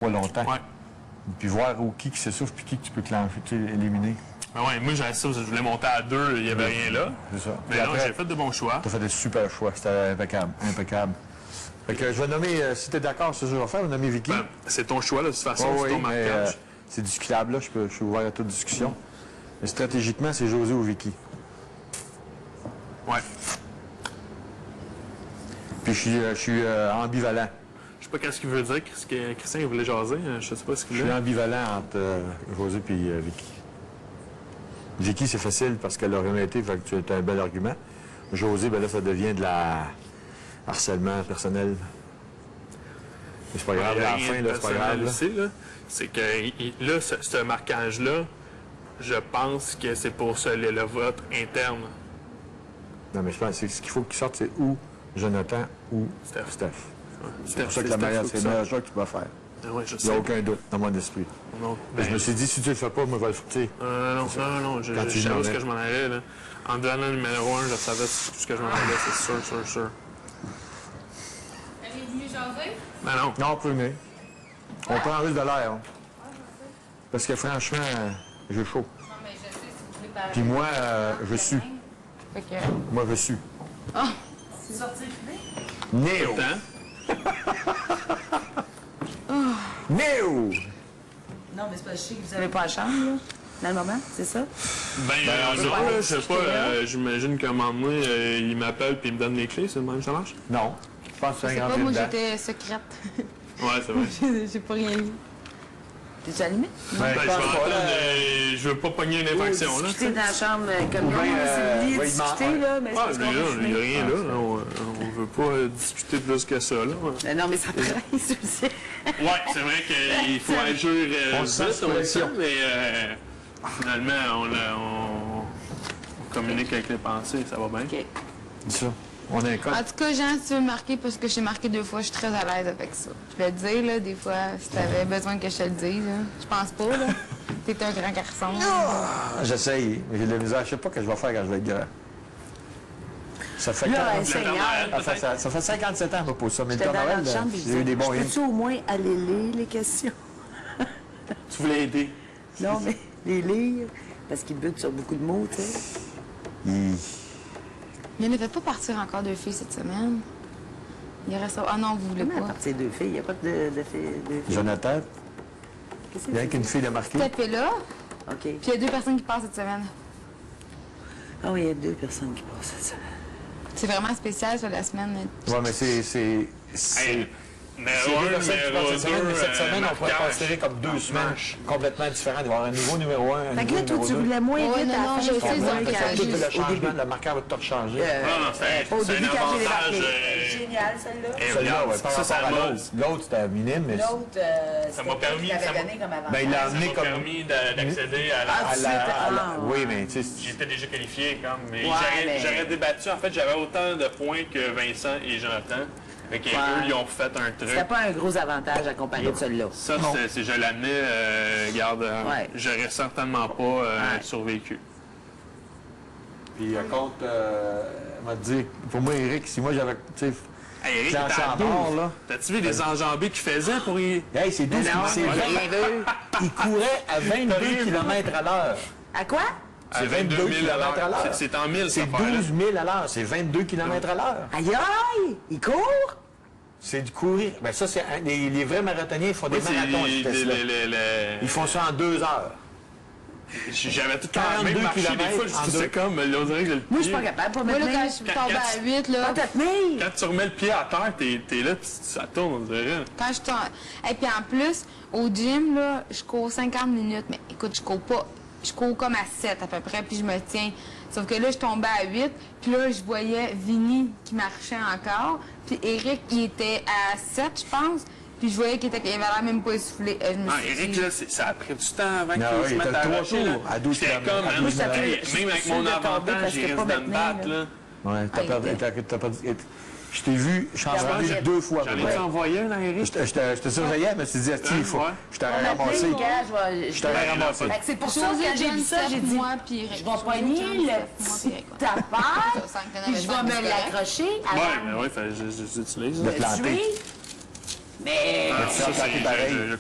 pas longtemps. Ouais. Puis voir qui s'essouffle puis qui tu peux éliminer. Ben ouais, moi, j'avais ça, je voulais monter à 2, il n'y avait rien là. C'est ça. Mais Puis non, après, j'ai fait de bons choix. tu as fait des super choix. C'était impeccable. Impeccable. Fait que je vais nommer, si tu es d'accord, c'est ce que je vais faire, je vais nommer Vicky. Ben, c'est ton choix, là, de toute façon, Oh, c'est ton oui, mais marquage. c'est discutable, là. Je suis ouvert à toute discussion. Mais stratégiquement, c'est José ou Vicky. Ouais. Puis je suis ambivalent. Je sais pas qu'est-ce qu'il veut dire, qu'est-ce que Christian il voulait jaser, je sais pas ce qu'il Je suis voulait. ambivalent entre José et Vicky. Vicky, c'est facile parce qu'elle a rien été, fait que tu as un bel argument. José, ben là, ça devient de la harcèlement personnel. Mais c'est pas grave, à la fin, là, c'est pas grave. Là. Aussi, là, c'est que là, ce marquage-là, je pense que c'est pour le vote interne. Non, mais je pense que ce qu'il faut qu'il sorte, c'est ou Jonathan ou Steph. C'est pour ça que la meilleure, c'est le meilleur choix que tu peux faire. Ah ouais, je Il n'y a sais. aucun doute dans mon esprit. Non, Je me suis dit, si tu le fais pas, moi, je vais le faire. non, je Quand tu savais l'aurais. ce que je m'en allais, là. En donnant le numéro 1, je savais ce que je m'en allais, c'est sûr. Avez-vous voulu jaser? Ben non. Non, premier. On prend juste de l'air. Hein. Parce que franchement, j'ai chaud. Non, mais je sais, si vous voulez parler. Puis moi, je suis. Fait que... Moi, je suis. C'est sorti fumé? Néo! Néo! Non, mais c'est pas que je sais que vous n'avez pas la chambre, là, dans le moment, c'est ça? Ben, non, là, je sais pas, j'imagine qu'à un moment donné, il m'appelle puis il me donne les clés, c'est le même, ça marche? Non. Je pense que Je c'est sais un pas, grand moi dedans. j'étais secrète. Ouais, c'est vrai. J'ai pas rien dit. T'es-tu allumé? Ben, Ben, je je vais pense pas, attendre, là. je veux pas pogner une infraction, là. Discuter dans la chambre comme nous, bien, c'est lié va y discuter, demander. là, mais c'est Ah, parce mais qu'on là, va il n'y a fumer. rien là. On veut pas discuter plus que ça, là. Mais non, mais ça presse aussi. Ouais, c'est vrai qu'il faut agir On se sent vite, sous on le pression. sait, mais finalement, on communique avec les pensées, ça va bien. OK. Dis ça. On a un code. En tout cas, Jean, si tu veux marquer, parce que j'ai marqué 2 fois, je suis très à l'aise avec ça. Je vais te dire, là, des fois, si t'avais besoin que je te le dise, là. Je pense pas, là. T'es un grand garçon. J'essaye, mais j'ai de la misère. Je sais pas ce que je vais faire quand je vais être grand. Ça fait, Là, 40 Seigneur, ça fait 57 ans que je me pose ça. Mais le j'étais Père dans Noël, la chambre, j'ai eu des bons je hymnes. peux-tu au moins aller lire les questions? Tu voulais aider? Non, mais les lire, parce qu'ils butent sur beaucoup de mots, tu sais. Mais ne faites pas partir encore 2 filles cette semaine. Il reste... Ah non, vous voulez Comment à pas. partir de 2 filles? Il n'y a pas de filles. Jonathan, Qu'est-ce il y a que qu'une fille de marqué. Tapez là, OK. puis il y a 2 personnes qui passent cette semaine. Ah oui, il y a 2 personnes qui passent ça. C'est vraiment spécial, ça, la semaine. Ouais, mais c'est Numéro deux 1, personnes qui numéro passent cette 2, semaine, mais cette semaine, on pourrait marquage. considérer comme 2 semaines complètement différentes. Il va y avoir un nouveau numéro 1, un Fait que nouveau là, toi, numéro tu 2. voulais moins Ouais, vite non, à la non, fin je du sais, mois, donc, quand Tout j'ai- le au début. changement, le marqueur va tout changer. Pas au c'est début, un quand j'ai avantage. débarqué. Génial, celle-là. Et Celle-là, regarde, ouais, par ça rapport à m'a- l'autre. L'autre, c'était minime, mais... L'autre, Ça m'a permis- il ça avait m'a- donné comme avantage. Ben, il a Ça amené m'a comme... permis d'accéder à la... Oui, mais tu sais... J'étais déjà qualifié, comme, mais Ouais, mais- j'aurais débattu. En fait, j'avais autant de points que Vincent et Jonathan. Fait qu'eux, Ouais. ils ont fait un C'était truc. pas un gros avantage à comparer de celui-là. Ça, si je l'amenais, regarde, Ouais. j'aurais certainement pas survécu. Puis, contre, m'a dit... Pour moi, Eric, si moi, j'avais... Tu sais... Hey, Eric, Clenché t'es à en bord, 12. là. T'as-tu vu les enjambées qu'il faisait pour y... Hey, c'est 12 Non, c'est j'ai 20. rien vu. Il courait à 22 km à l'heure. À quoi? C'est 22 km à l'heure. C'est en 1000, C'est cette affaire-là. 12 000 à l'heure. C'est 22 km à l'heure. Aïe aïe! Il court? C'est du courir. Ben ça, c'est les vrais marathoniens, ils font des Moi, c'est marathons, cette vitesse-là. Ils font ça en 2 heures. J'avais tout le temps 42 même marché des kilomètres fois, en c'est deux. comme, on dirait que le pied... Moi, je suis pas capable. Pas Moi, me là, quand tenir. je suis tombée à 8, là, Pas te tenir. Quand tu remets le pied à terre, t'es là, ça tourne, on dirait. quand je tombe... Et puis en plus, au gym, là, je cours 50 minutes. Mais écoute, je cours pas... Je cours comme à 7 à peu près, puis je me tiens. Sauf que là, je tombais à 8, puis là, je voyais Vinny qui marchait encore, puis Eric, il était à 7, je pense, puis je voyais qu'il avait l'air même pas essoufflé. Je me Ah, suis Eric, dit- là, ça a pris du temps avant Non, qu'il oui, se mette t'as à 3 rusher, tours là. à 12 J'étais kilomètres. comme, À man, 12 hey, kilomètres. même avec Je mon suis sûr de tomber avantage, parce il que risque pas de me me battre, tenir, là. Ouais, Ah, t'as pas dit... Je t'ai vu, je suis rendu 2 fois. J'en ai envoyé un à Eric. Je te surveillais, mais tu te dis, il faut... Ouais. Je t'aurais Pas me ramassé. tenir, gars, Je t'aurais ramassé. Fait que c'est pour ça que José, quand j'ai John, vu ça, j'ai Steph, dit, moi, puis Eric. je vais poigner le petit affaire, puis je vais me l'accrocher Ouais, avant mais ouais, j'utilise. De de planter. tuer. Mais... Ça, tu as attaqué pareil. je